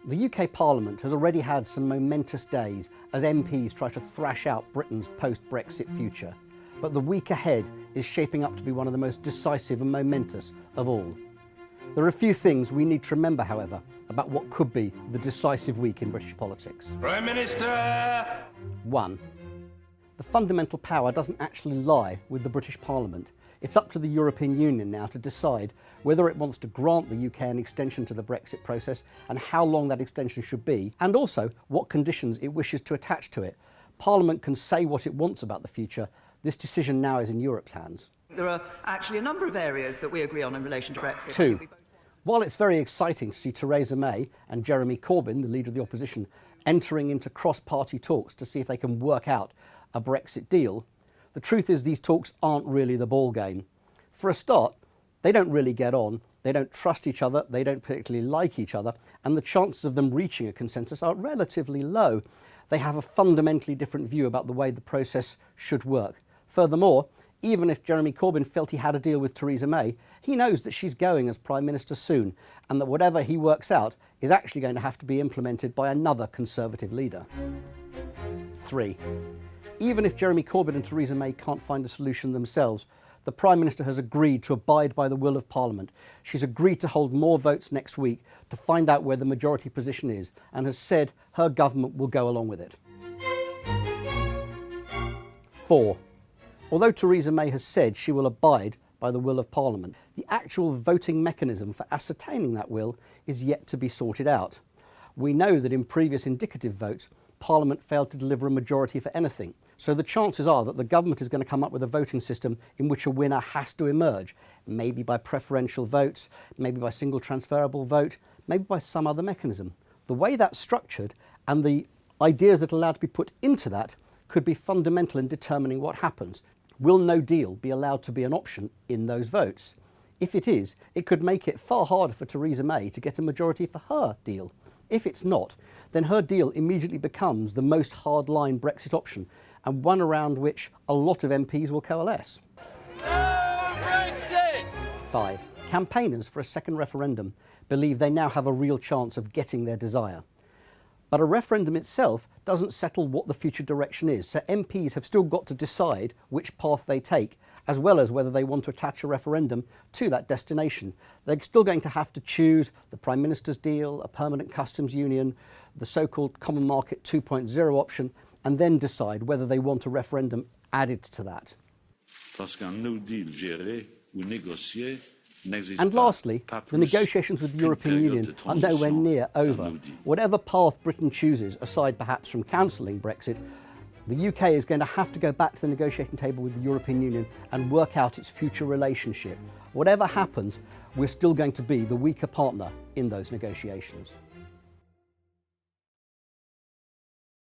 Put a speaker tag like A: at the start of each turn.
A: The UK Parliament has already had some momentous days as MPs try to thrash out Britain's post-Brexit future. But the week ahead is shaping up to be one of the most decisive and momentous of all. There are a few things we need to remember, however, about what could be the decisive week in British politics.
B: Prime Minister!
A: 1. The fundamental power doesn't actually lie with the British Parliament. It's up to the European Union now to decide whether it wants to grant the UK an extension to the Brexit process and how long that extension should be, and also what conditions it wishes to attach to it. Parliament can say what it wants about the future. This decision now is in Europe's hands.
C: There are actually a number of areas that we agree on in relation to Brexit.
A: 2. While it's very exciting to see Theresa May and Jeremy Corbyn, the leader of the opposition, entering into cross-party talks to see if they can work out a Brexit deal, the truth is these talks aren't really the ball game. For a start, they don't really get on, they don't trust each other, they don't particularly like each other, and the chances of them reaching a consensus are relatively low. They have a fundamentally different view about the way the process should work. Furthermore, even if Jeremy Corbyn felt he had a deal with Theresa May, he knows that she's going as Prime Minister soon, and that whatever he works out is actually going to have to be implemented by another Conservative leader. 3. Even if Jeremy Corbyn and Theresa May can't find a solution themselves, the Prime Minister has agreed to abide by the will of Parliament. She's agreed to hold more votes next week to find out where the majority position is, and has said her government will go along with it. 4. Although Theresa May has said she will abide by the will of Parliament, the actual voting mechanism for ascertaining that will is yet to be sorted out. We know that in previous indicative votes, Parliament failed to deliver a majority for anything, so the chances are that the government is going to come up with a voting system in which a winner has to emerge, maybe by preferential votes, maybe by single transferable vote, maybe by some other mechanism. The way that's structured and the ideas that are allowed to be put into that could be fundamental in determining what happens. Will no deal be allowed to be an option in those votes? If it is, it could make it far harder for Theresa May to get a majority for her deal. If it's not, then her deal immediately becomes the most hardline Brexit option, and one around which a lot of MPs will coalesce.
B: No Brexit!
A: 5. Campaigners for a second referendum believe they now have a real chance of getting their desire. But a referendum itself doesn't settle what the future direction is, so MPs have still got to decide which path they take, as well as whether they want to attach a referendum to that destination. They're still going to have to choose the Prime Minister's deal, a permanent customs union, the so-called Common Market 2.0 option, and then decide whether they want a referendum added to that. And lastly, the negotiations with the European Union are nowhere near over. Whatever path Britain chooses, aside perhaps from cancelling Brexit, the UK is going to have to go back to the negotiating table with the European Union and work out its future relationship. Whatever happens, we're still going to be the weaker partner in those negotiations.